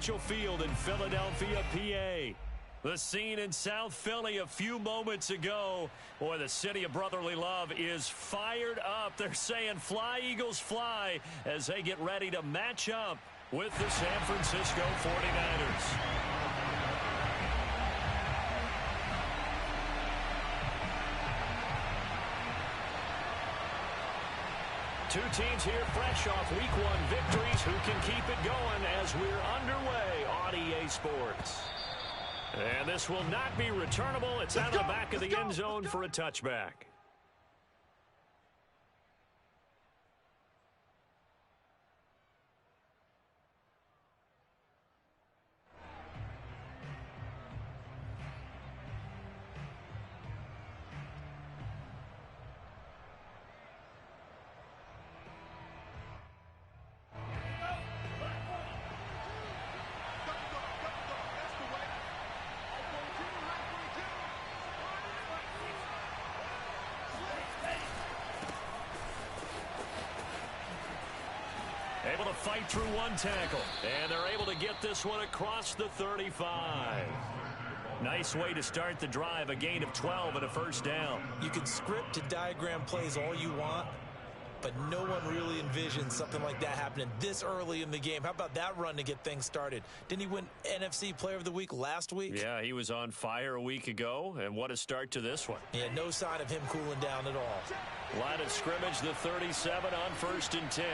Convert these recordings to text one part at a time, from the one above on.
Financial Field in Philadelphia, PA. The scene in South Philly a few moments ago. Boy, the city of brotherly love is fired up. They're saying, "Fly, Eagles, fly," as they get ready to match up with the San Francisco 49ers. Two teams here fresh off Week 1 victories. Who can keep it going as we're underway on EA Sports? And this will not be returnable. It's out of the back of the end zone for a touchback. Able to fight through one tackle, and they're able to get this one across the 35. Nice way to start the drive, a gain of 12 and a first down. You can script and diagram plays all you want, but no one really envisions something like that happening this early in the game. How about that run to get things started? Didn't he win NFC Player of the Week last week? Yeah, he was on fire a week ago, and what a start to this one. Yeah, no sign of him cooling down at all. Line of scrimmage, the 37 on 1st and 10.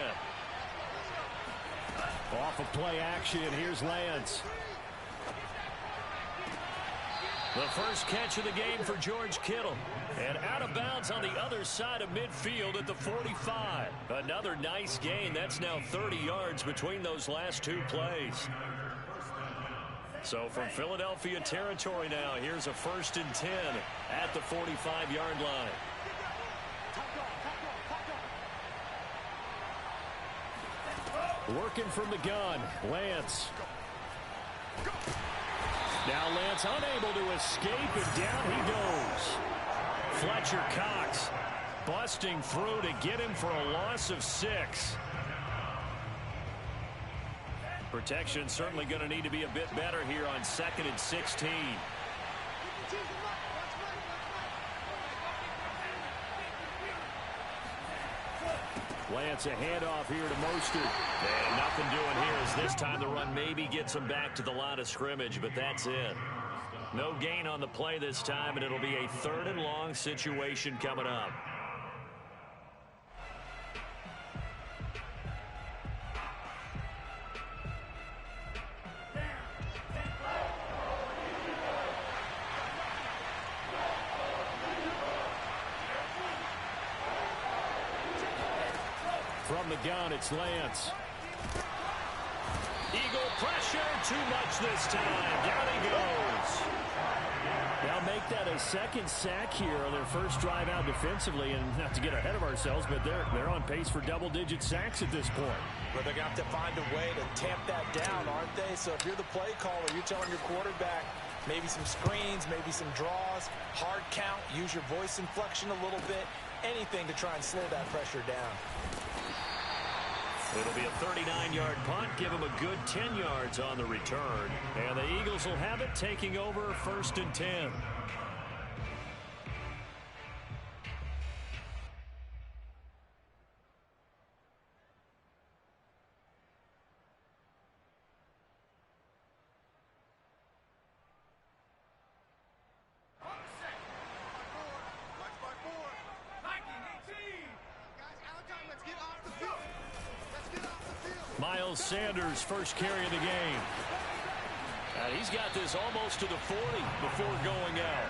Off of play action, here's Lance. The first catch of the game for George Kittle. And out of bounds on the other side of midfield at the 45. Another nice gain. That's now 30 yards between those last two plays. So from Philadelphia territory now, here's a 1st and 10 at the 45-yard line. Working from the gun, Lance. Now Lance unable to escape, and down he goes. Fletcher Cox busting through to get him for a loss of 6. Protection certainly going to need to be a bit better here on 2nd and 16. Lance a handoff here to Mostert. And nothing doing here as this time the run maybe gets him back to the line of scrimmage, but that's it. No gain on the play this time, and it'll be a 3rd and long situation coming up. From the gun, it's Lance. Eagle pressure, too much this time. Down he goes. Now make that a 2nd sack here on their first drive out defensively, and not to get ahead of ourselves, but they're on pace for double-digit sacks at this point. But they're going to have to find a way to tamp that down, aren't they? So if you're the play caller, you're telling your quarterback maybe some screens, maybe some draws, hard count, use your voice inflection a little bit, anything to try and slow that pressure down. It'll be a 39-yard punt, give him a good 10 yards on the return. And the Eagles will have it, taking over 1st and 10. Miles Sanders, first carry of the game. He's got this almost to the 40 before going out.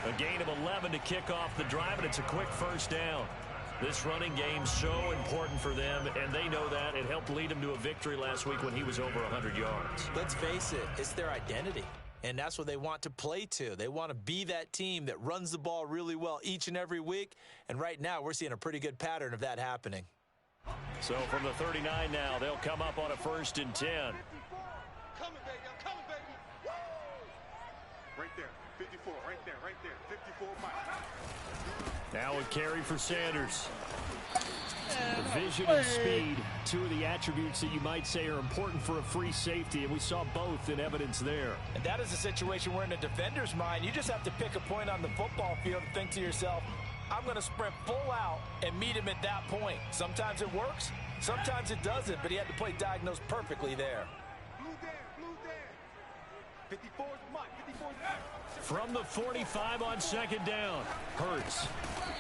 A gain of 11 to kick off the drive, and it's a quick first down. This running game's so important for them, and they know that. It helped lead them to a victory last week when he was over 100 yards. Let's face it, it's their identity, and that's what they want to play to. They want to be that team that runs the ball really well each and every week, and right now we're seeing a pretty good pattern of that happening. So from the 39 now, they'll come up on a 1st and 10. Coming, baby. I'm coming, baby. Woo! Right there. 54. Right there. 54. 5. Now a carry for Sanders. Vision and speed, two of the attributes that you might say are important for a free safety, and we saw both in evidence there. And that is a situation where in a defender's mind, you just have to pick a point on the football field and think to yourself, I'm going to sprint full out and meet him at that point. Sometimes it works, sometimes it doesn't, but he had the play diagnosed perfectly there. Blue there. 54's Mike, 54's Mike. From the 45 on second down, Hurts.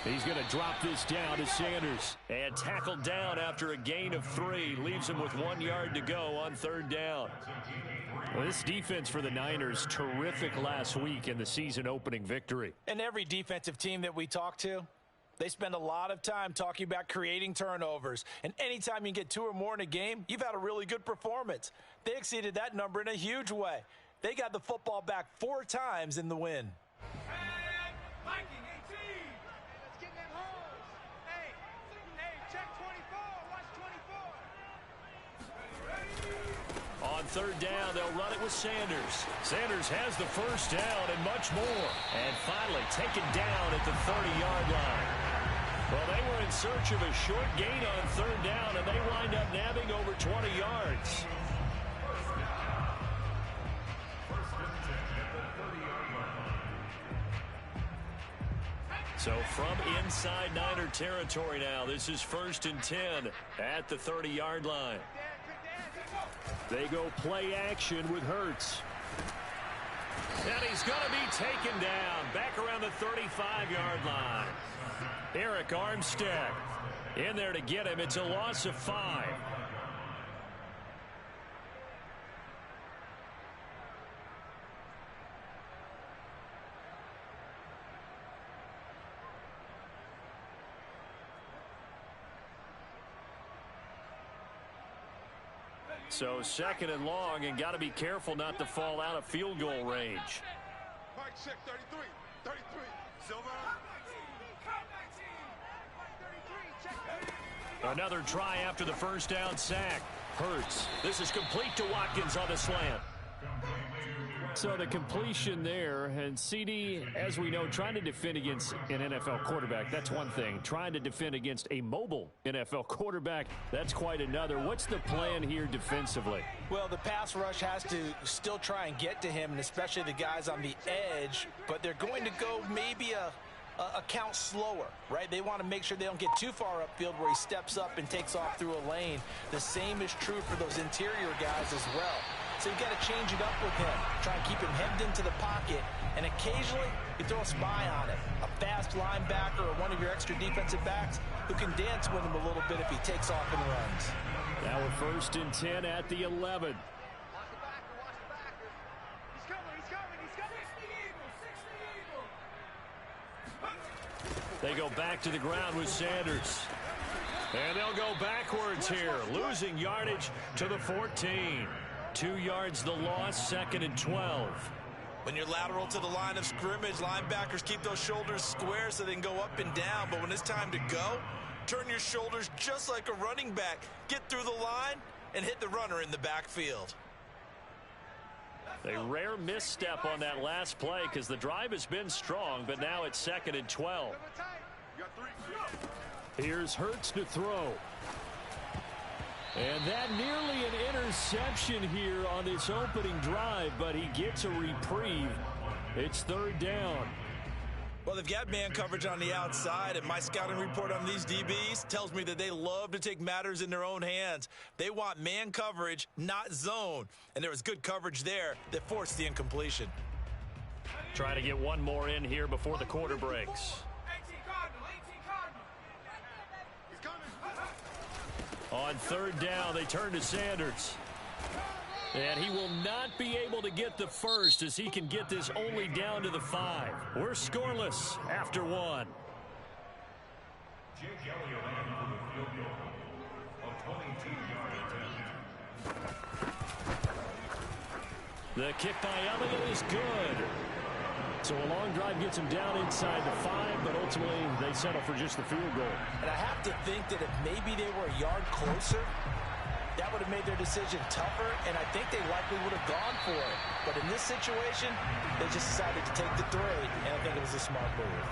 He's going to drop this down to Sanders. And tackled down after a gain of 3. Leaves him with 1 yard to go on third down. Well, this defense for the Niners, terrific last week in the season opening victory. And every defensive team that we talk to, they spend a lot of time talking about creating turnovers. And anytime you get 2 or more in a game, you've had a really good performance. They exceeded that number in a huge way. They got the football back 4 times in the win. Viking 18. Let's get them holes. Hey, check 24. Watch 24. On third down, they'll run it with Sanders. Sanders has the first down and much more. And finally taken down at the 30-yard line. Well, they were in search of a short gain on third down, and they wind up nabbing over 20 yards. So from inside Niner territory now, this is 1st and 10 at the 30-yard line. They go play action with Hurts. And he's going to be taken down back around the 35-yard line. Eric Armstead in there to get him. It's a loss of 5. So 2nd and long, and got to be careful not to fall out of field goal range. Mike check 33. 33. Silver. Another try after the first down sack. Hurts. This is complete to Watkins on the slant. So the completion there, and CD, as we know, trying to defend against an NFL quarterback, that's one thing. Trying to defend against a mobile NFL quarterback, that's quite another. What's the plan here defensively? Well, the pass rush has to still try and get to him, and especially the guys on the edge, but they're going to go maybe a count slower, right? They want to make sure they don't get too far upfield where he steps up and takes off through a lane. The same is true for those interior guys as well. So you've got to change it up with him. Try and keep him hemmed into the pocket, and occasionally you throw a spy on it. A fast linebacker or one of your extra defensive backs who can dance with him a little bit if he takes off and runs. Now we're 1st and 10 at the 11. Watch the backer. He's coming. 60 Eagle. They go back to the ground with Sanders. And they'll go backwards here, losing yardage to the 14. 2 yards the loss, 2nd and 12. When you're lateral to the line of scrimmage, linebackers keep those shoulders square so they can go up and down. But when it's time to go, turn your shoulders just like a running back. Get through the line and hit the runner in the backfield. A rare misstep on that last play because the drive has been strong, but now it's 2nd and 12. You got 3. Here's Hurts to throw. And that nearly an interception here on this opening drive, but he gets a reprieve. It's 3rd down. Well, they've got man coverage on the outside, and my scouting report on these DBs tells me that they love to take matters in their own hands. They want man coverage, not zone. And there was good coverage there that forced the incompletion. Try to get one more in here before the quarter breaks. On 3rd down, they turn to Sanders. And he will not be able to get the first as he can get this only down to the 5. We're scoreless after 1. The kick by Elliott is good. So a long drive gets him down inside the 5, but ultimately they settle for just the field goal. And I have to think that if maybe they were a yard closer, that would have made their decision tougher, and I think they likely would have gone for it. But in this situation, they just decided to take the 3, and I think it was a smart move.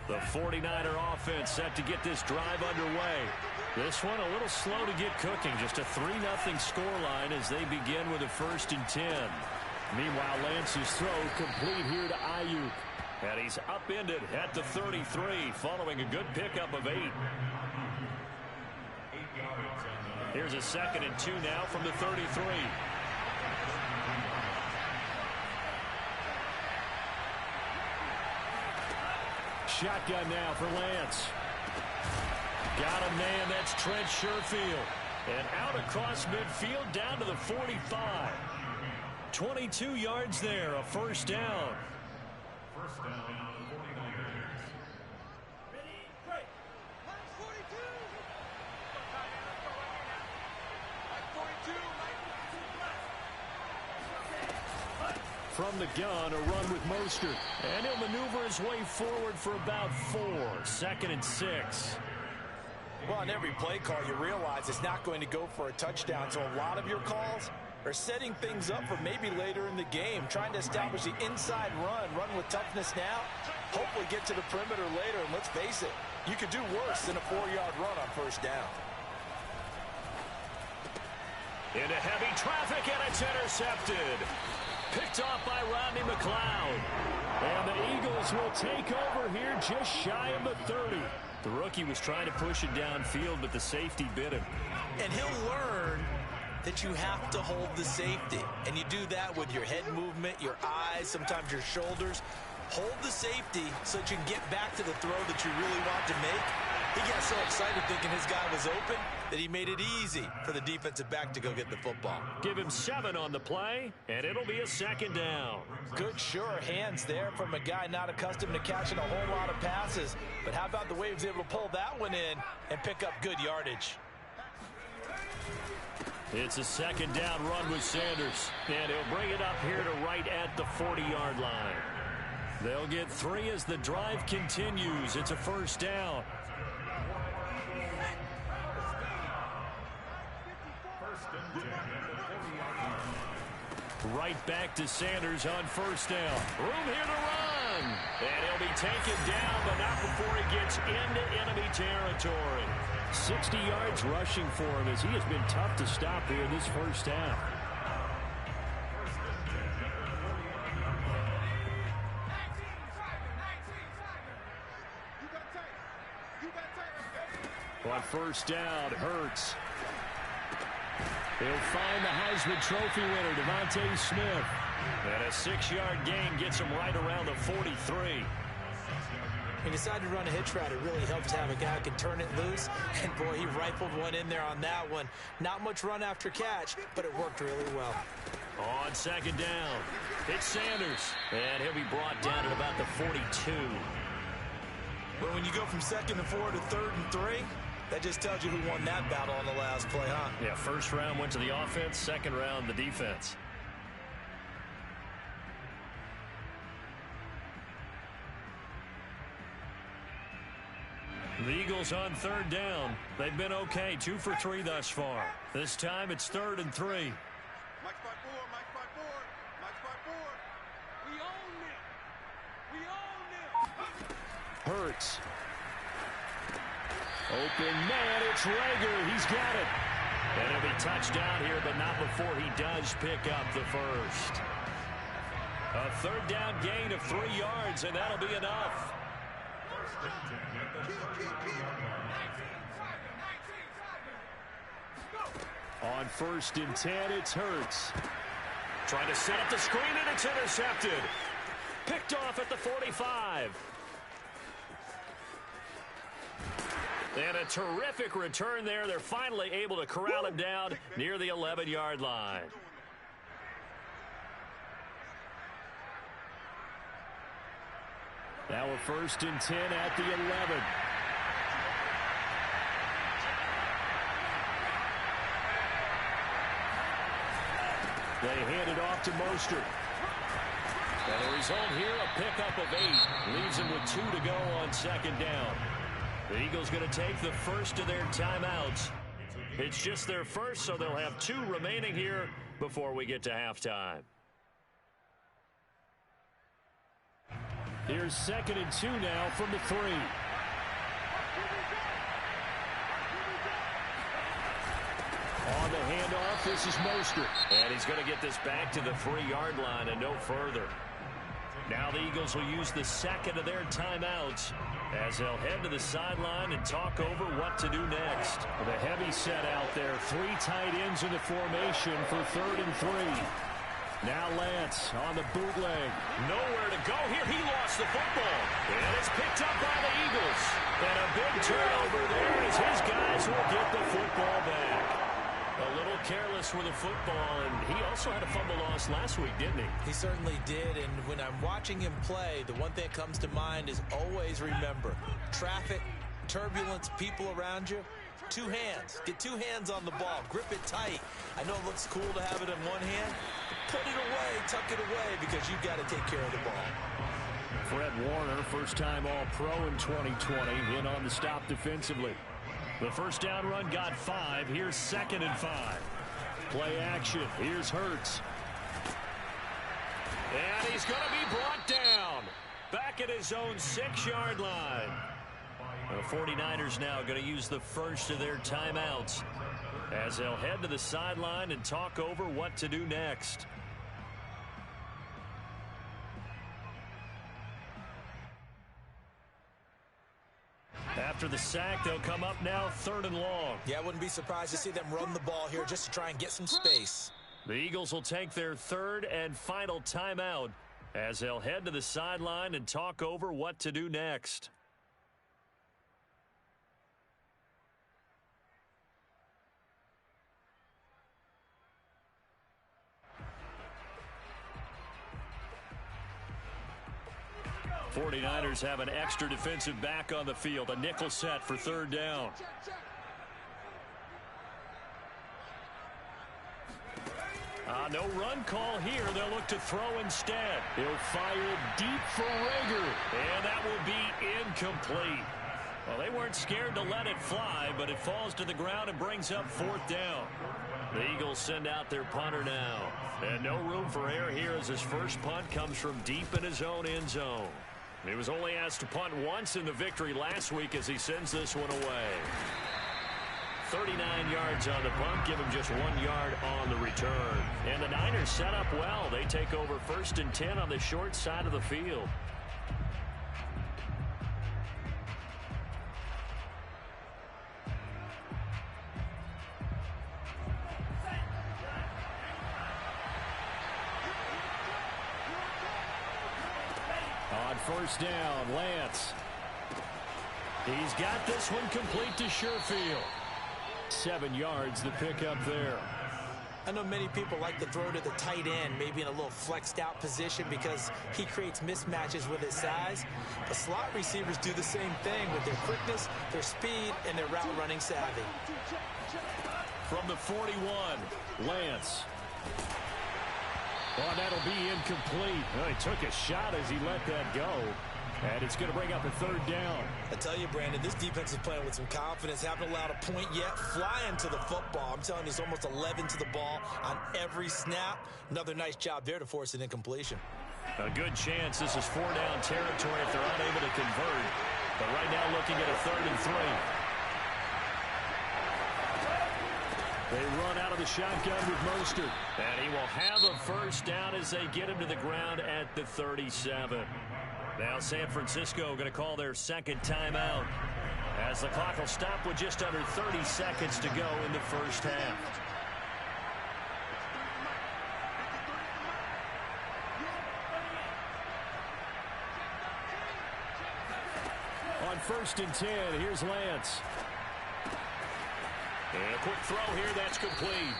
The 49er offense set to get this drive underway. This one a little slow to get cooking. Just a 3-0 scoreline as they begin with a 1st and 10. Meanwhile, Lance's throw complete here to Ayuk. And he's upended at the 33 following a good pickup of 8. Here's a 2nd and 2 now from the 33. Shotgun now for Lance. Got a man, that's Trent Sherfield. And out across midfield down to the 45. 22 yards there, a 1st down. First down, 49ers. Ready, break. 42. From the gun, a run with Mostert. And he'll maneuver his way forward for about 4. 2nd and 6. Well, on every play call, you realize it's not going to go for a touchdown. So a lot of your calls are setting things up for maybe later in the game, trying to establish the inside run with toughness now, hopefully get to the perimeter later. And let's face it, you could do worse than a 4-yard run on 1st down. Into heavy traffic, and it's intercepted. Picked off by Rodney McLeod. And the Eagles will take over here just shy of the 30. The rookie was trying to push it downfield, but the safety bit him. And he'll learn that you have to hold the safety. And you do that with your head movement, your eyes, sometimes your shoulders. Hold the safety so that you can get back to the throw that you really want to make. He got so excited thinking his guy was open that he made it easy for the defensive back to go get the football. Give him 7 on the play, and it'll be a 2nd down. Good, sure hands there from a guy not accustomed to catching a whole lot of passes. But how about the way he was able to pull that one in and pick up good yardage? It's a 2nd down run with Sanders, and he'll bring it up here to right at the 40-yard line. They'll get 3 as the drive continues. It's a 1st down. Right back to Sanders on 1st down. Room here to run. And he'll be taken down, but not before he gets into enemy territory. 60 yards rushing for him as he has been tough to stop here this 1st half. On 1st down, Hurts. He'll find the Heisman Trophy winner, Devontae Smith. And a 6-yard gain gets him right around the 43. He decided to run a hitch route. It really helps to have a guy who can turn it loose. And, boy, he rifled one in there on that one. Not much run after catch, but it worked really well. On 2nd down, it's Sanders. And he'll be brought down at about the 42. But when you go from 2nd and 4 to 3rd and 3, that just tells you who won that battle on the last play, huh? Yeah, 1st round went to the offense, 2nd round the defense. The Eagles on 3rd down. They've been okay, 2 for 3 thus far. This time it's 3rd and 3. Mike spot 4, Mike spot 4, Mike spot 4. We own it. We own it. Hurts. Open man, it's Rager. He's got it. And he'll be touched down here, but not before he does pick up the 1st. A 3rd down gain of 3 yards, and that'll be enough. On 1st and 10, it's Hurts. Trying to set up the screen, and it's intercepted. Picked off at the 45. And a terrific return there. They're finally able to corral him down near the 11-yard line. Now a 1st and 10 at the 11. They hand it off to Mostert. And the result here, a pickup of 8. Leaves him with 2 to go on 2nd down. The Eagles going to take the first of their timeouts. It's just their first, so they'll have 2 remaining here before we get to halftime. Here's 2nd and 2 now from the 3. On the handoff, this is Mostert. And he's going to get this back to the 3-yard line and no further. Now the Eagles will use the second of their timeouts as they'll head to the sideline and talk over what to do next. The heavy set out there. 3 tight ends in the formation for 3rd and 3. Now Lance on the bootleg. Nowhere to go here. He lost the football. And it's picked up by the Eagles. And a big turnover there as his guys will get the football back. A little careless with the football, and he also had a fumble loss last week, didn't he? He certainly did, and when I'm watching him play, the one thing that comes to mind is always remember, traffic, turbulence, people around you, 2 hands. Get 2 hands on the ball. Grip it tight. I know it looks cool to have it in one hand. Put it away, tuck it away, because you've got to take care of the ball. Fred Warner, first-time All-Pro in 2020, in on the stop defensively. The first down run got 5. Here's 2nd and 5. Play action. Here's Hurts. And he's going to be brought down. Back at his own 6-yard line. The 49ers now going to use the first of their timeouts as they'll head to the sideline and talk over what to do next. After the sack, they'll come up now 3rd and long. Yeah, I wouldn't be surprised to see them run the ball here just to try and get some space. The Eagles will take their 3rd and final timeout as they'll head to the sideline and talk over what to do next. '49ers have an extra defensive back on the field. A nickel set for 3rd down. No run call here. They'll look to throw instead. He'll fire deep for Rager. And that will be incomplete. Well, they weren't scared to let it fly, but it falls to the ground and brings up 4th down. The Eagles send out their punter now. And no room for error here as his first punt comes from deep in his own end zone. He was only asked to punt once in the victory last week as he sends this one away. 39 yards on the punt, give him just 1 yard on the return. And the Niners set up well. They take over 1st and 10 on the short side of the field. On 1st down, Lance. He's got this one complete to Sherfield. 7 yards the pickup there. I know many people like to throw to the tight end, maybe in a little flexed out position because he creates mismatches with his size. But slot receivers do the same thing with their quickness, their speed, and their route running savvy. From the 41, Lance. Oh, that'll be incomplete. Well, he took a shot as he let that go. And it's going to bring up a 3rd down. I tell you, Brandon, this defense is playing with some confidence. Haven't allowed a point yet. Flying to the football. I'm telling you, it's almost 11 to the ball on every snap. Another nice job there to force an incompletion. A good chance this is 4-down territory if they're unable to convert. But right now looking at a 3rd and 3. They run out of the shotgun with Mostert. And he will have a 1st down as they get him to the ground at the 37. Now San Francisco going to call their 2nd timeout as the clock will stop with just under 30 seconds to go in the first half. On 1st and 10, here's Lance. And a quick throw here, that's complete.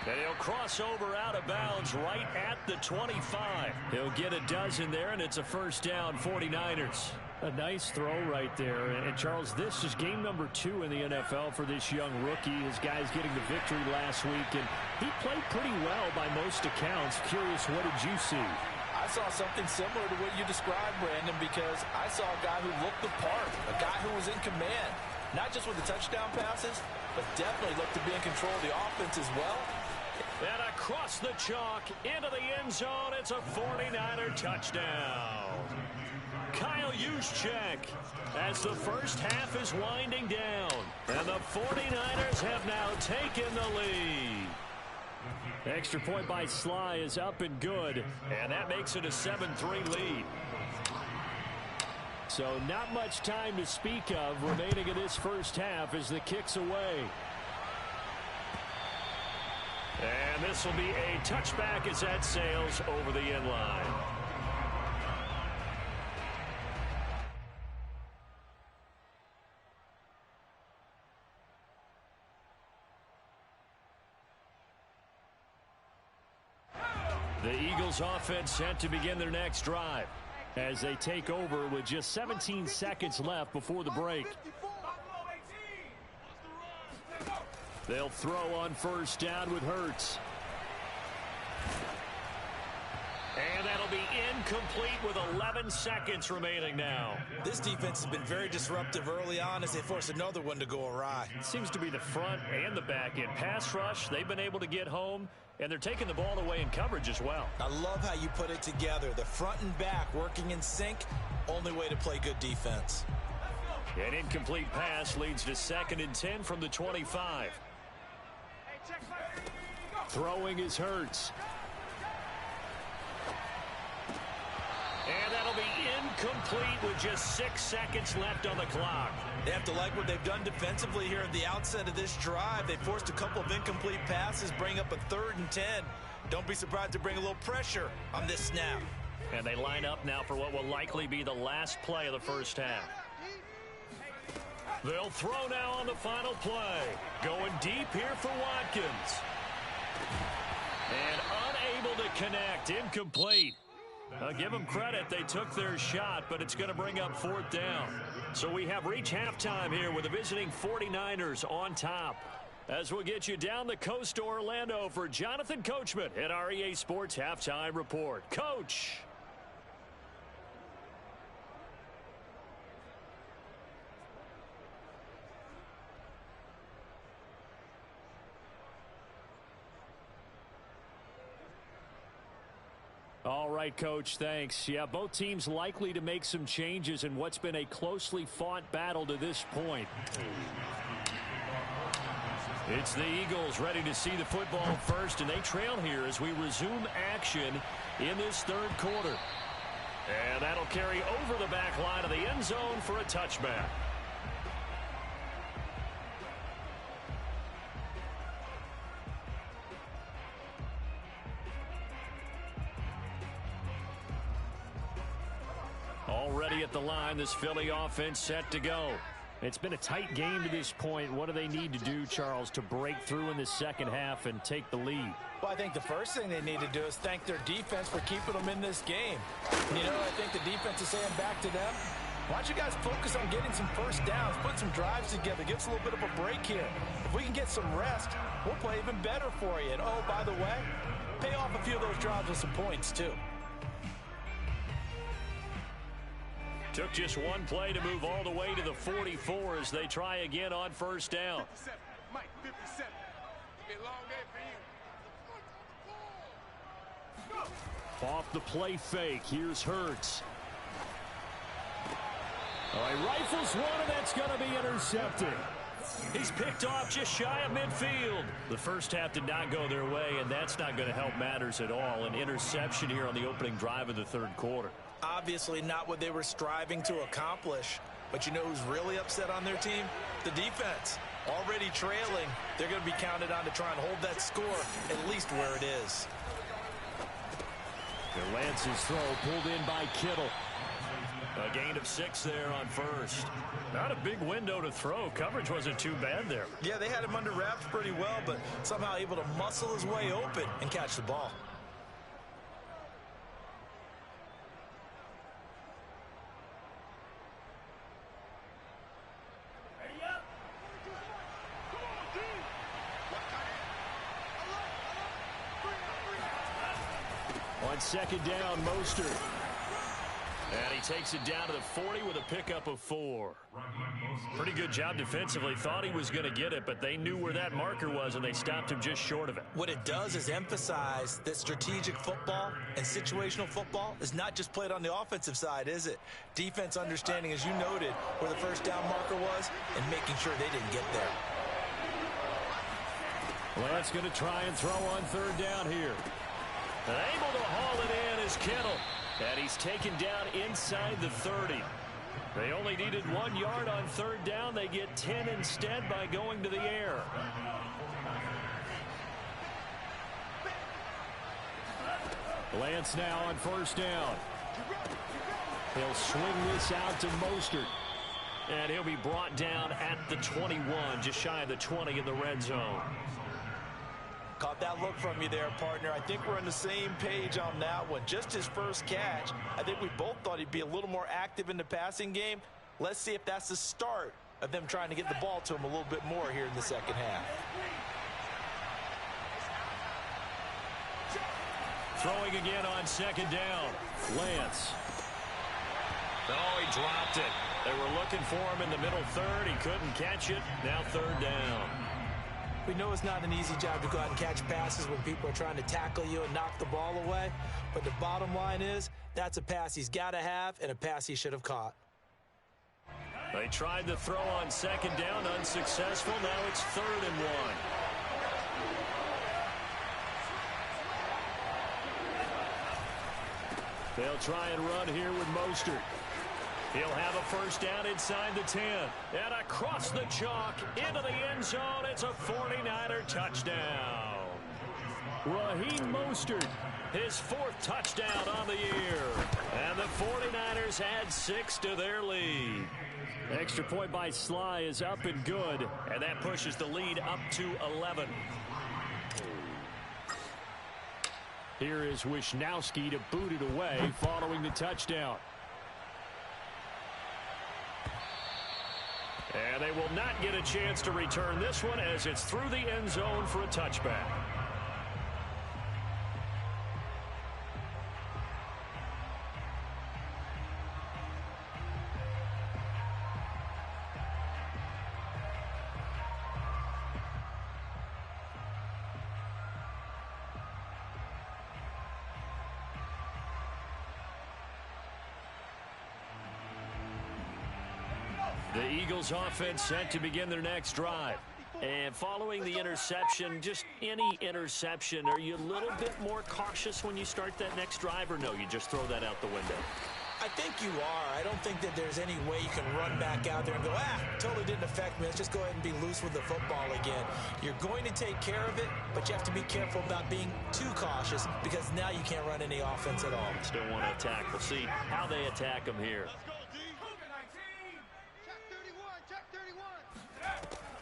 And he'll cross over out of bounds right at the 25. He'll get a dozen there, and it's a 1st down, 49ers. A nice throw right there. And, Charles, this is game number 2 in the NFL for this young rookie. His guys getting the victory last week, and he played pretty well by most accounts. Curious, what did you see? I saw something similar to what you described, Brandon, because I saw a guy who looked the part, a guy who was in command, not just with the touchdown passes, but definitely looked to be in control of the offense as well. And across the chalk into the end zone, it's a 49er touchdown. Kyle Juszczyk, as the first half is winding down. And the 49ers have now taken the lead. Extra point by Sly is up and good, and that makes it a 7-3 lead. So not much time to speak of remaining in this first half as the kick's away. And this will be a touchback as that sails over the end line. The Eagles offense set to begin their next drive as they take over with just 17 seconds left before the break. They'll throw on first down with Hurts. And that'll be incomplete with 11 seconds remaining now. This defense has been very disruptive early on as they force another one to go awry. It seems to be the front and the back end. Pass rush, they've been able to get home, and they're taking the ball away in coverage as well. I love how you put it together. The front and back working in sync, only way to play good defense. An incomplete pass leads to 2nd and 10 from the 25. Throwing is Hurts. And that'll be incomplete with just 6 seconds left on the clock. They have to like what they've done defensively here at the outset of this drive. They forced a couple of incomplete passes, bring up a 3rd and 10. Don't be surprised to bring a little pressure on this snap. And they line up now for what will likely be the last play of the first half. They'll throw now on the final play. Going deep here for Watkins. And unable to connect. Incomplete. Give them credit. They took their shot, but it's going to bring up 4th down. So we have reached halftime here with the visiting 49ers on top. As we'll get you down the coast to Orlando for Jonathan Coachman at our EA Sports Halftime Report. Coach. All right, Coach, thanks. Yeah, both teams likely to make some changes in what's been a closely fought battle to this point. It's the Eagles ready to see the football first, and they trail here as we resume action in this 3rd quarter. And that'll carry over the back line of the end zone for a touchback. Already at the line, this Philly offense set to go. It's been a tight game to this point. What do they need to do, Charles, to break through in the second half and take the lead? Well, I think the first thing they need to do is thank their defense for keeping them in this game. You know, I think the defense is saying back to them, why don't you guys focus on getting some first downs, put some drives together, give us a little bit of a break here. If we can get some rest, we'll play even better for you. And, oh, by the way, pay off a few of those drives with some points, too. Took just one play to move all the way to the 44 as they try again on first down. 57, Mike, 57. Be a long day for you. Off the play fake, here's Hurts. He rifles one, and that's going to be intercepted. He's picked off just shy of midfield. The first half did not go their way, and that's not going to help matters at all. An interception here on the opening drive of the 3rd quarter. Obviously not what they were striving to accomplish. But you know who's really upset on their team? The defense. Already trailing, they're going to be counted on to try and hold that score at least where it is. Lance's throw pulled in by Kittle. A gain of 6 there on first. Not a big window to throw. Coverage wasn't too bad there. Yeah, they had him under wraps pretty well, but somehow able to muscle his way open and catch the ball. On second down, Mostert. And he takes it down to the 40 with a pickup of 4. Pretty good job defensively. Thought he was going to get it, but they knew where that marker was, and they stopped him just short of it. What it does is emphasize that strategic football and situational football is not just played on the offensive side, is it? Defense understanding, as you noted, where the first down marker was and making sure they didn't get there. Lance going to try and throw on third down here. Able to haul it in is Kittle. And he's taken down inside the 30. They only needed 1 yard on third down. They get 10 instead by going to the air. Lance now on first down. He'll swing this out to Mostert. And he'll be brought down at the 21, just shy of the 20 in the red zone. Caught that look from you there, partner. I think we're on the same page on that one. Just his first catch. I think we both thought he'd be a little more active in the passing game. Let's see if that's the start of them trying to get the ball to him a little bit more here in the second half. Throwing again on second down. Lance. Oh, he dropped it. They were looking for him in the middle third. He couldn't catch it. Now third down. We know it's not an easy job to go out and catch passes when people are trying to tackle you and knock the ball away. But the bottom line is that's a pass he's got to have and a pass he should have caught. They tried to throw on second down, unsuccessful. Now it's 3rd and 1. They'll try and run here with Mostert. He'll have a first down inside the 10. And across the chalk into the end zone. It's a 49er touchdown. Raheem Mostert, his 4th touchdown on the year. And the 49ers add 6 to their lead. Extra point by Sly is up and good. And that pushes the lead up to 11. Here is Wisnowski to boot it away following the touchdown. And they will not get a chance to return this one as it's through the end zone for a touchback. The Eagles offense set to begin their next drive. And following the interception, just any interception, are you a little bit more cautious when you start that next drive, or no, you just throw that out the window? I think you are. I don't think that there's any way you can run back out there and go, totally didn't affect me. Let's just go ahead and be loose with the football again. You're going to take care of it, but you have to be careful about being too cautious because now you can't run any offense at all. Still want to attack. We'll see how they attack them here.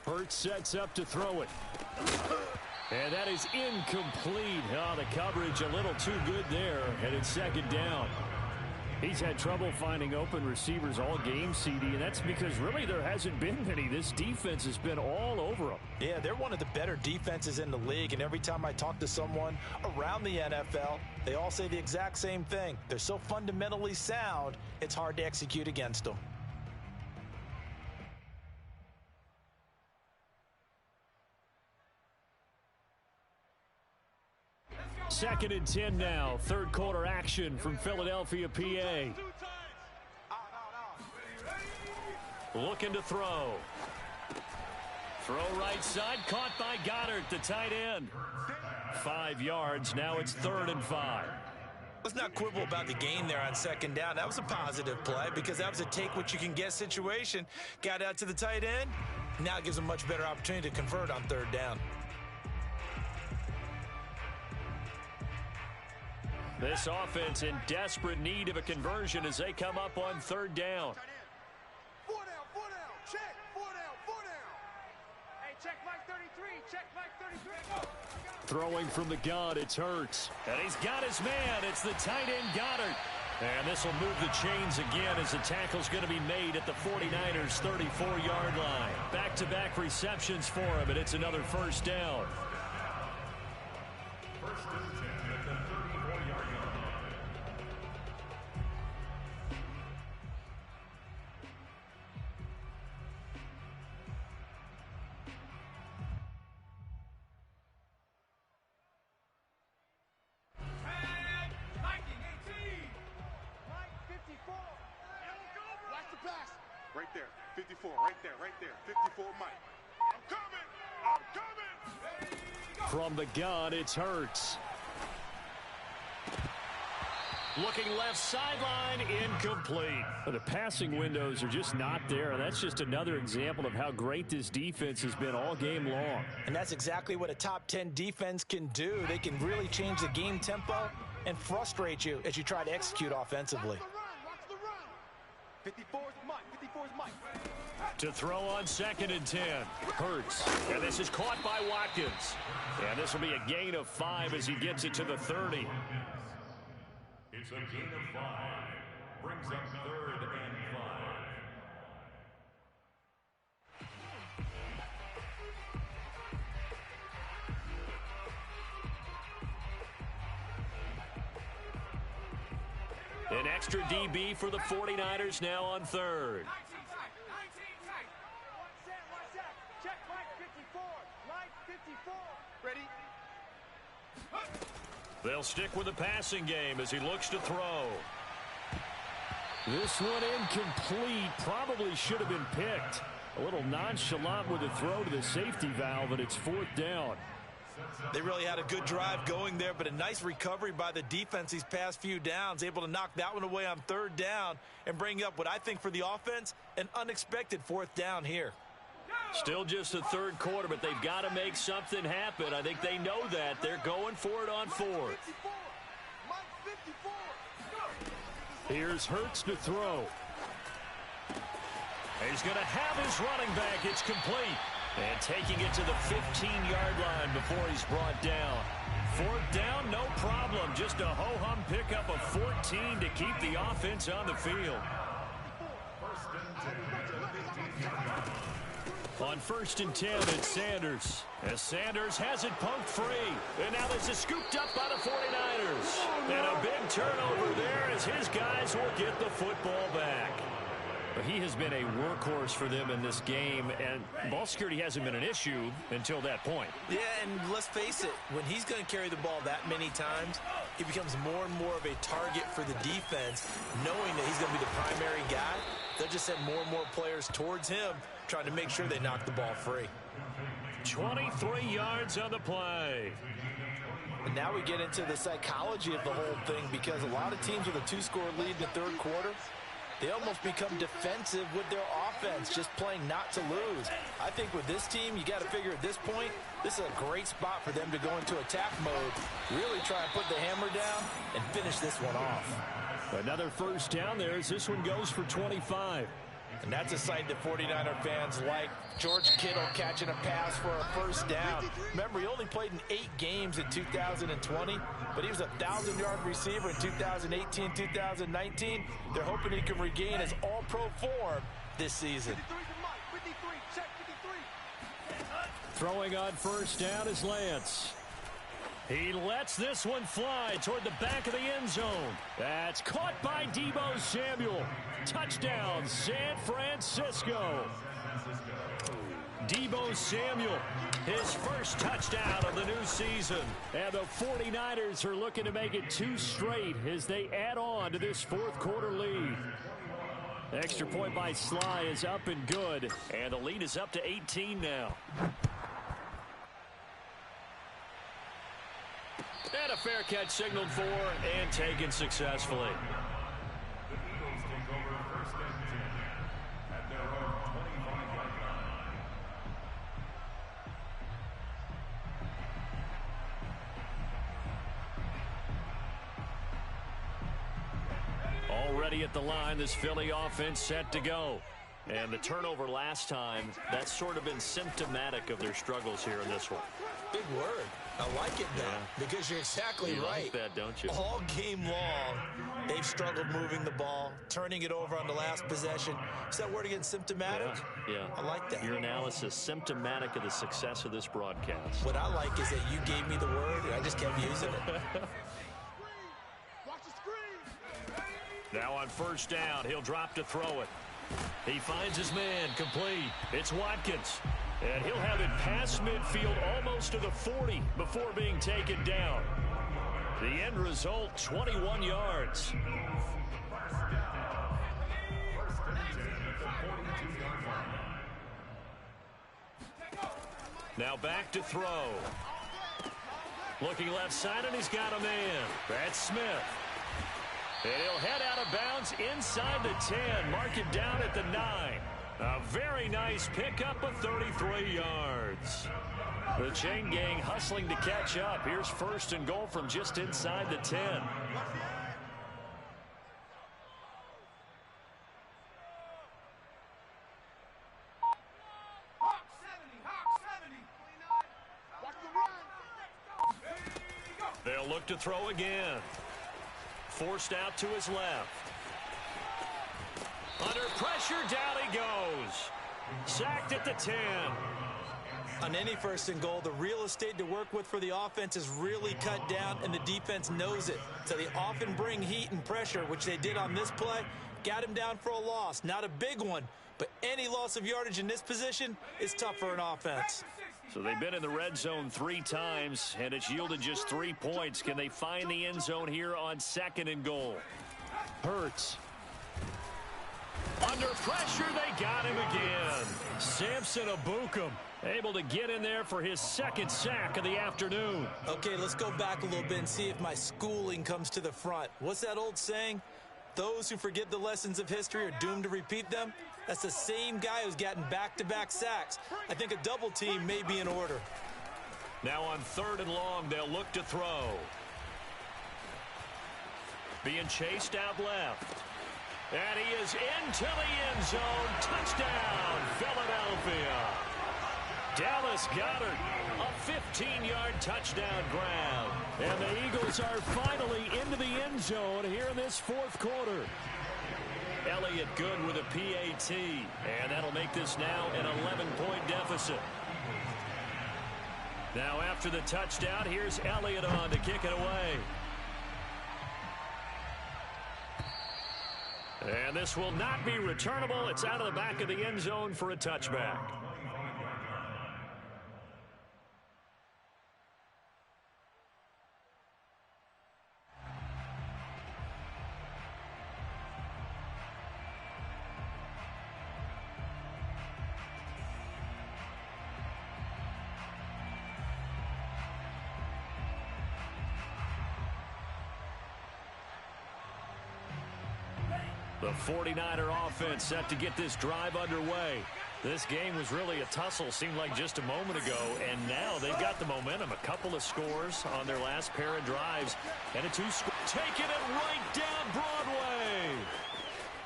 Hurts sets up to throw it. And that is incomplete. Oh, the coverage a little too good there, and it's second down. He's had trouble finding open receivers all game, CD, and that's because really there hasn't been many. This defense has been all over them. Yeah, they're one of the better defenses in the league, and every time I talk to someone around the NFL, they all say the exact same thing. They're so fundamentally sound, it's hard to execute against them. Second and 10 now. Third quarter action from Philadelphia, PA. Looking to throw. Throw right side. Caught by Goddard, the tight end. 5 yards. Now it's 3rd and 5. Let's not quibble about the gain there on second down. That was a positive play because that was a take-what-you-can-get situation. Got out to the tight end. Now it gives them a much better opportunity to convert on third down. This offense in desperate need of a conversion as they come up on third down. 4 down, check, 4 down. Hey, check Mike 33, check Mike 33. Throwing from the gun, it's Hurts. And he's got his man. It's the tight end Goddard. And this will move the chains again as the tackle's going to be made at the 49ers' 34-yard line. Back-to-back receptions for him, and it's another first down. pass. Right there, 54, right there, 54, Mike. I'm coming! From the gun, it's Hurts. Looking left sideline, incomplete. The passing windows are just not there. That's just another example of how great this defense has been all game long. And that's exactly what a top 10 defense can do. They can really change the game tempo and frustrate you as you try to execute offensively. Watch the run. 54's Mike. To throw on 2nd and 10. Hurts. And this is caught by Watkins. And this will be a gain of 5 as he gets it to the 30. It's a gain of 5. Brings up 3rd and 5. An extra DB for the 49ers now on 3rd. Check Mike 54. Mike 54. Ready? They'll stick with the passing game as he looks to throw. This one incomplete. Probably should have been picked. A little nonchalant with the throw to the safety valve, and it's 4th down. They really had a good drive going there, but a nice recovery by the defense these past few downs, able to knock that one away on 3rd down and bring up what I think for the offense, an unexpected 4th down here. Still just the 3rd quarter, but they've got to make something happen. I think they know that. They're going for it on 4th. Mike 54. Here's Hurts to throw. He's going to have his running back. It's complete. And taking it to the 15-yard line before he's brought down. 4th down, no problem. Just a ho-hum pickup of 14 to keep the offense on the field. On 1st and 10, it's Sanders. As Sanders has it punked free. And now this is scooped up by the 49ers. And a big turnover there as his guys will get the football back. But he has been a workhorse for them in this game, and ball security hasn't been an issue until that point. Yeah, and let's face it, when he's going to carry the ball that many times, he becomes more and more of a target for the defense, knowing that he's going to be the primary guy. They'll just send more and more players towards him, trying to make sure they knock the ball free. 23 yards on the play. And now we get into the psychology of the whole thing, because a lot of teams with a 2-score lead in the 3rd quarter, they almost become defensive with their offense, just playing not to lose. I think with this team, you got to figure at this point, this is a great spot for them to go into attack mode, really try and put the hammer down and finish this one off. Another 1st down there as this one goes for 25. And that's a sight that 49er fans like. George Kittle catching a pass for a 1st down. Remember, he only played in 8 games in 2020, but he was a 1,000-yard receiver in 2018, 2019. They're hoping he can regain his all-pro form this season. 53 for Mike. 53. Check 53. Throwing on 1st down is Lance. He lets this one fly toward the back of the end zone. That's caught by Deebo Samuel. Touchdown, San Francisco. Deebo Samuel, his first touchdown of the new season. And the 49ers are looking to make it 2 straight as they add on to this 4th quarter lead. Extra point by Sly is up and good. And the lead is up to 18 now. And a fair catch signaled for and taken successfully. The Eagles take over 1st and 10 at their own 25-yard line. Already at the line, this Philly offense set to go. And the turnover last time, that's sort of been symptomatic of their struggles here in this one. Big word. I like it now, because you're exactly you right. Like that, don't you? All game long, they've struggled moving the ball, turning it over on the last possession. Is that word again, symptomatic? Yeah. I like that. Your analysis, symptomatic of the success of this broadcast. What I like is that you gave me the word, and I just kept using it. Watch the screen. Now on 1st down, he'll drop to throw it. He finds his man, complete. It's Watkins. And he'll have it past midfield almost to the 40 before being taken down. The end result, 21 yards. Now back to throw. Looking left side, and he's got a man. That's Smith. And he'll head out of bounds inside the 10. Mark it down at the 9. A very nice pickup of 33 yards. The chain gang hustling to catch up. Here's 1st and goal from just inside the 10. They'll look to throw again. Forced out to his left. Under pressure, down he goes. Sacked at the 10. On any 1st and goal, the real estate to work with for the offense is really cut down, and the defense knows it. So they often bring heat and pressure, which they did on this play. Got him down for a loss. Not a big one, but any loss of yardage in this position is tough for an offense. So they've been in the red zone 3 times, and it's yielded just 3 points. Can they find the end zone here on 2nd and goal? Hurts. Under pressure, they got him again. Samson Abukum able to get in there for his 2nd sack of the afternoon. Okay, let's go back a little bit and see if my schooling comes to the front. What's that old saying? Those who forget the lessons of history are doomed to repeat them. That's the same guy who's gotten back-to-back sacks. I think a double team may be in order. Now on 3rd and long, they'll look to throw. Being chased out left. And he is into the end zone. Touchdown, Philadelphia. Dallas Goedert, a 15-yard touchdown grab. And the Eagles are finally into the end zone here in this 4th quarter. Elliott good with a PAT. And that'll make this now an 11-point deficit. Now after the touchdown, here's Elliott on to kick it away. And this will not be returnable. It's out of the back of the end zone for a touchback. The 49er offense set to get this drive underway. This game was really a tussle, seemed like just a moment ago, and now they've got the momentum. A couple of scores on their last pair of drives, and a 2-score. Taking it right down Broadway.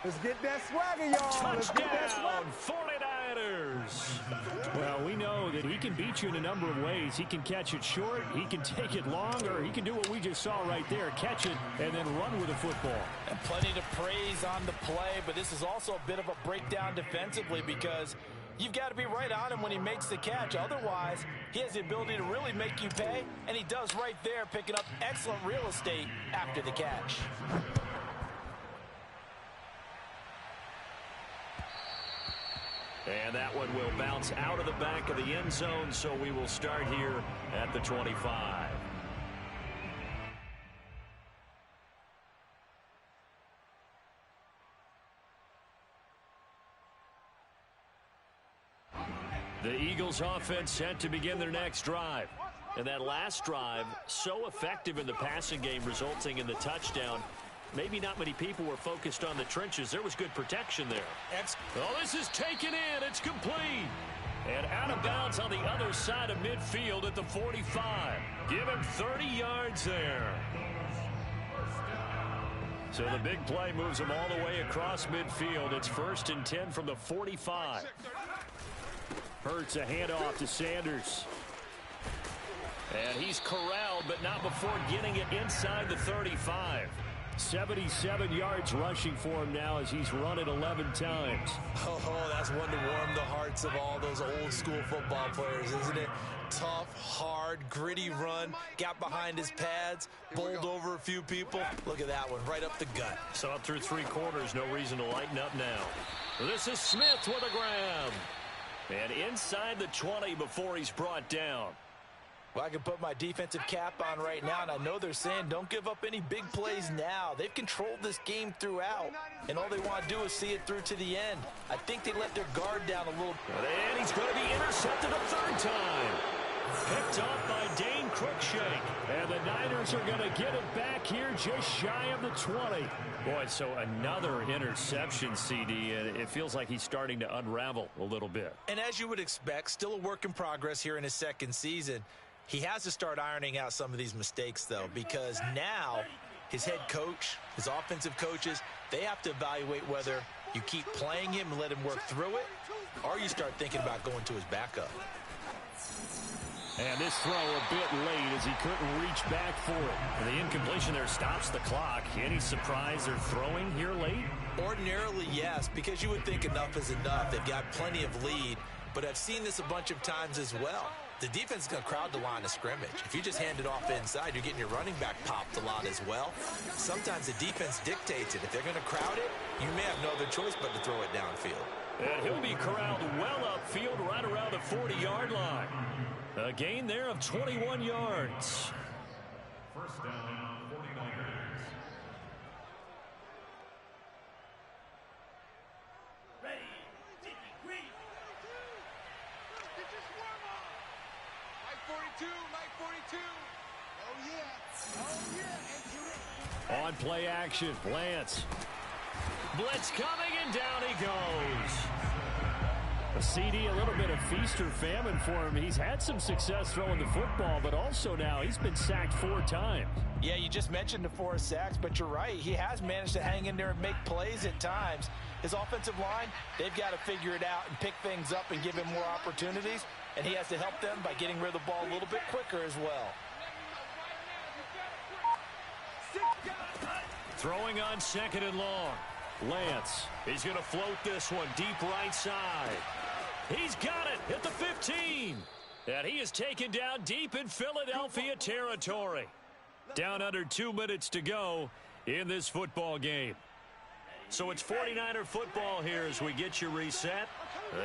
Let's get that swagger, y'all. Touchdown, 49ers. Well, we know that he can beat you in a number of ways. He can catch it short, he can take it long, or he can do what we just saw right there, catch it and then run with the football. And plenty to praise on the play, but this is also a bit of a breakdown defensively because you've got to be right on him when he makes the catch. Otherwise, he has the ability to really make you pay, and he does right there, picking up excellent real estate after the catch. And that one will bounce out of the back of the end zone, so we will start here at the 25. The Eagles offense set to begin their next drive. And that last drive, so effective in the passing game, resulting in the touchdown. Maybe not many people were focused on the trenches. There was good protection there. Oh, this is taken in. It's complete. And out of bounds on the other side of midfield at the 45. Give him 30 yards there. So the big play moves him all the way across midfield. It's 1st and 10 from the 45. Hurts a handoff to Sanders. And he's corralled, but not before getting it inside the 35. 77 yards rushing for him now as he's run it 11 times. Oh, that's one to warm the hearts of all those old school football players, isn't it? Tough, hard, gritty run, got behind his pads, bowled over a few people. Look at that one, right up the gut. So up through 3 quarters, no reason to lighten up now. This is Smith with a grab. And inside the 20 before he's brought down. Well, I can put my defensive cap on right now, and I know they're saying don't give up any big plays now. They've controlled this game throughout, and all they want to do is see it through to the end. I think they let their guard down a little. And he's going to be intercepted a third time. Picked off by Dane Cruikshank. And the Niners are going to get it back here just shy of the 20. Boy, so another interception, CD, and it feels like he's starting to unravel a little bit. And as you would expect, still a work in progress here in his second season. He has to start ironing out some of these mistakes, though, because now his head coach, his offensive coaches, they have to evaluate whether you keep playing him and let him work through it, or you start thinking about going to his backup. And this throw a bit late as he couldn't reach back for it. And the incompletion there stops the clock. Any surprise they're throwing here late? Ordinarily, yes, because you would think enough is enough. They've got plenty of lead, but I've seen this a bunch of times as well. The defense is going to crowd the line of scrimmage. If you just hand it off inside, you're getting your running back popped a lot as well. Sometimes the defense dictates it. If they're going to crowd it, you may have no other choice but to throw it downfield. And he'll be corralled well upfield right around the 40-yard line. A gain there of 21 yards. First down, 49ers. Ready, green. Get your swarm on. Mike 42, Mike 42. Oh, yeah. On play action, Lance. Blitz coming, and down he goes. A CD, a little bit of feast or famine for him. He's had some success throwing the football, but also now he's been sacked 4 times. Yeah, you just mentioned the 4 sacks, but you're right. He has managed to hang in there and make plays at times. His offensive line, they've got to figure it out and pick things up and give him more opportunities, and he has to help them by getting rid of the ball a little bit quicker as well. Throwing on 2nd and long. Lance, he's going to float this one deep right side. He's got it at the 15. And he is taken down deep in Philadelphia territory. Down under 2 minutes to go in this football game. So it's 49er football here as we get you reset.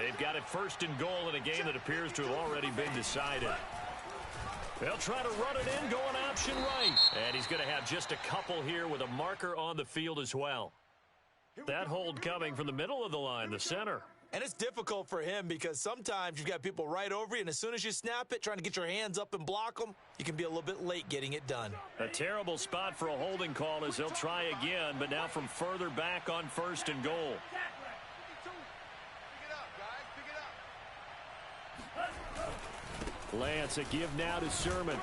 They've got it 1st and goal in a game that appears to have already been decided. They'll try to run it in, going option right. And he's going to have just a couple here with a marker on the field as well. That hold coming from the middle of the line, the center. And it's difficult for him because sometimes you've got people right over you, and as soon as you snap it, trying to get your hands up and block them, you can be a little bit late getting it done. A terrible spot for a holding call as they'll try again, but now from further back on 1st and goal. Lance, a give now to Sermon.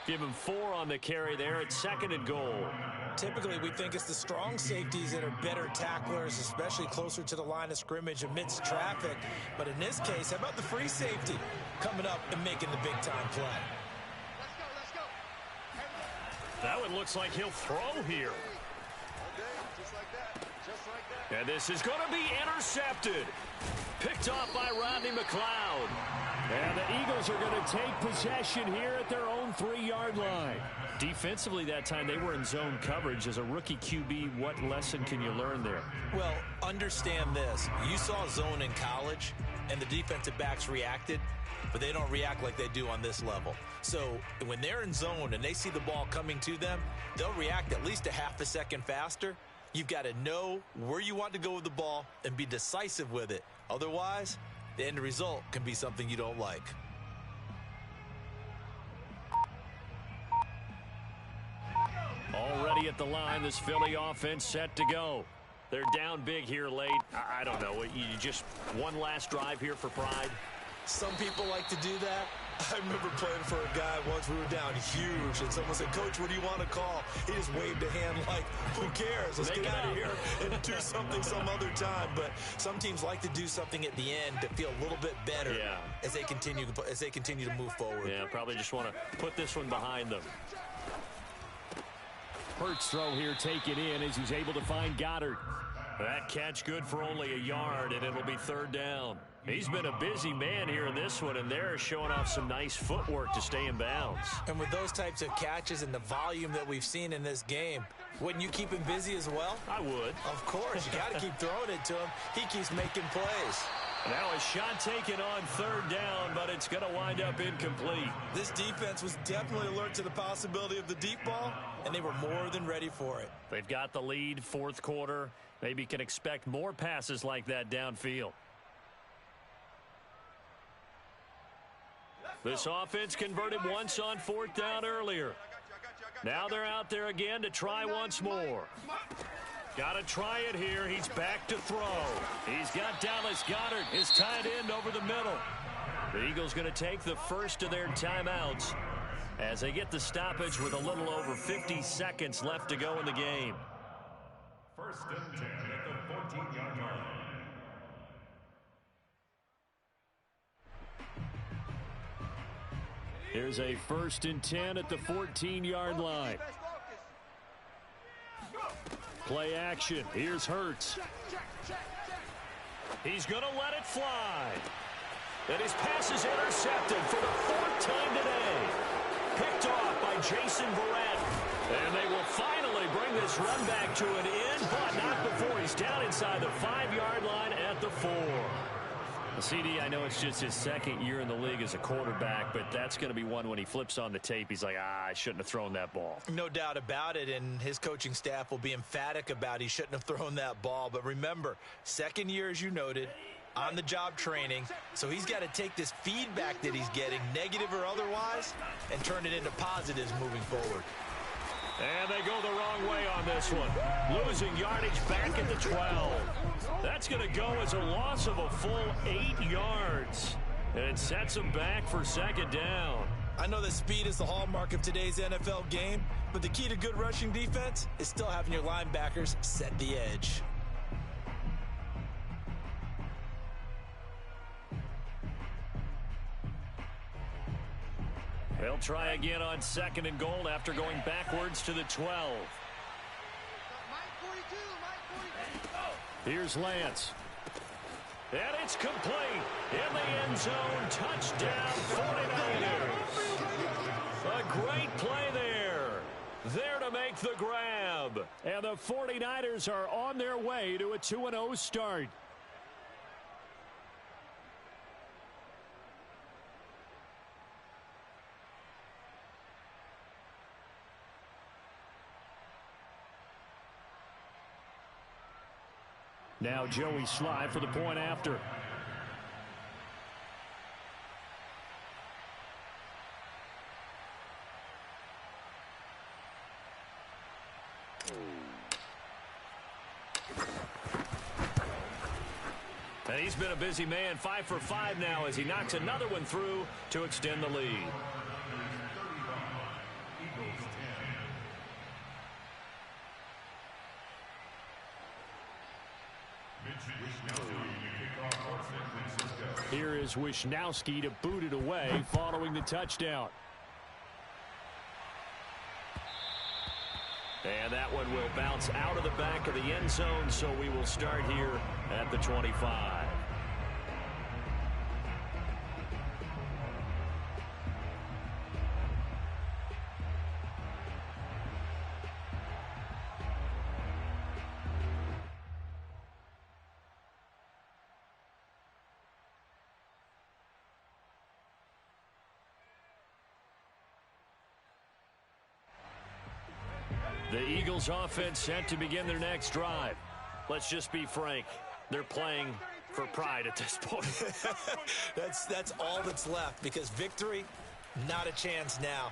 Give him 4 on the carry there at 2nd and goal. Typically, we think it's the strong safeties that are better tacklers, especially closer to the line of scrimmage amidst traffic. But in this case, how about the free safety coming up and making the big-time play? Let's go. That one looks like he'll throw here. Just like that. And this is going to be intercepted. Picked off by Rodney McLeod. And the Eagles are going to take possession here at their own 3-yard line. Defensively that time, they were in zone coverage. As a rookie QB, what lesson can you learn there? Well, understand this. You saw zone in college, and the defensive backs reacted, but they don't react like they do on this level. So when they're in zone and they see the ball coming to them, they'll react at least a half a second faster. You've got to know where you want to go with the ball and be decisive with it. Otherwise, the end result can be something you don't like. Already at the line, this Philly offense set to go. They're down big here late. I don't know. You just one last drive here for pride? Some people like to do that. I remember playing for a guy once. We were down huge, and someone said, "Coach, what do you want to call?" He just waved a hand like, "Who cares? Let's get out of here and do something some other time." But some teams like to do something at the end to feel a little bit better as they continue to move forward. Yeah, probably just want to put this one behind them. Hurts throw here taken in as he's able to find Goddard. That catch good for only a yard, and it'll be 3rd down. He's been a busy man here in this one, and they're showing off some nice footwork to stay in bounds. And with those types of catches and the volume that we've seen in this game, wouldn't you keep him busy as well? I would. Of course. You got to keep throwing it to him. He keeps making plays. Now a shot taken on third down, but it's going to wind up incomplete. This defense was definitely alert to the possibility of the deep ball, and they were more than ready for it. They've got the lead, fourth quarter. Maybe can expect more passes like that downfield. This offense converted once on fourth down earlier. Now they're out there again to try once more. Got to try it here. He's back to throw. He's got Dallas Goedert, his tight end, over the middle. The Eagles going to take the first of their timeouts as they get the stoppage with a little over 50 seconds left to go in the game. First and 10 at the 14-yard line. Here's a first and 10 at the 14-yard line. Play action. Here's Hurts. He's going to let it fly. And his pass is intercepted for the fourth time today. Picked off by Jason Verrett. And they will finally bring this run back to an end, but not before he's down inside the 5-yard line at the 4. CD, I know it's just his second year in the league as a quarterback, but that's going to be one when he flips on the tape. He's like, I shouldn't have thrown that ball. No doubt about it, and his coaching staff will be emphatic about he shouldn't have thrown that ball. But remember, second year, as you noted, on-the-job training, so he's got to take this feedback that he's getting, negative or otherwise, and turn it into positives moving forward. And they go the wrong way on this one. Losing yardage back at the 12. That's going to go as a loss of a full 8 yards. And it sets them back for second down. I know that speed is the hallmark of today's NFL game, but the key to good rushing defense is still having your linebackers set the edge. They'll try again on second and goal after going backwards to the 12. Here's Lance. And it's complete. In the end zone, touchdown 49ers. A great play there. There to make the grab. And the 49ers are on their way to a 2-0 start. Now Joey Sly for the point after. And he's been a busy man, 5 for 5 now as he knocks another one through to extend the lead. Here is Wisnowski to boot it away following the touchdown. And that one will bounce out of the back of the end zone, so we will start here at the 25. The Eagles offense set to begin their next drive. Let's just be frank. They're playing for pride at this point. That's all that's left because victory, not a chance now.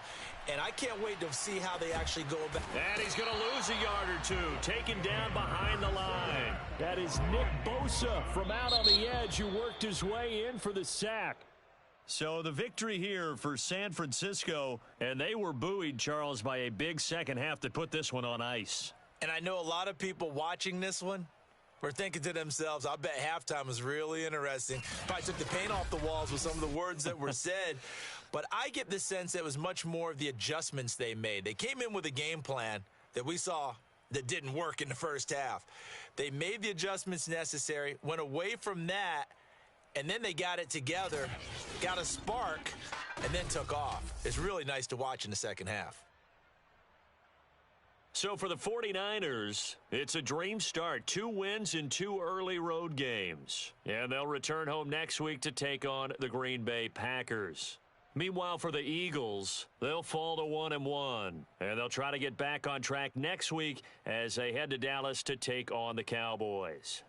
And I can't wait to see how they actually go about. And he's going to lose a yard or two, taken down behind the line. That is Nick Bosa from out on the edge who worked his way in for the sack. So the victory here for San Francisco, and they were buoyed, Charles, by a big second half that put this one on ice. And I know a lot of people watching this one were thinking to themselves, I bet halftime was really interesting. Probably took the paint off the walls with some of the words that were said. But I get the sense that it was much more of the adjustments they made. They came in with a game plan that we saw that didn't work in the first half. They made the adjustments necessary, went away from that, and then they got it together, got a spark, and then took off. It's really nice to watch in the second half. So for the 49ers, it's a dream start. 2 wins in 2 early road games. And they'll return home next week to take on the Green Bay Packers. Meanwhile, for the Eagles, they'll fall to 1-1. And they'll try to get back on track next week as they head to Dallas to take on the Cowboys.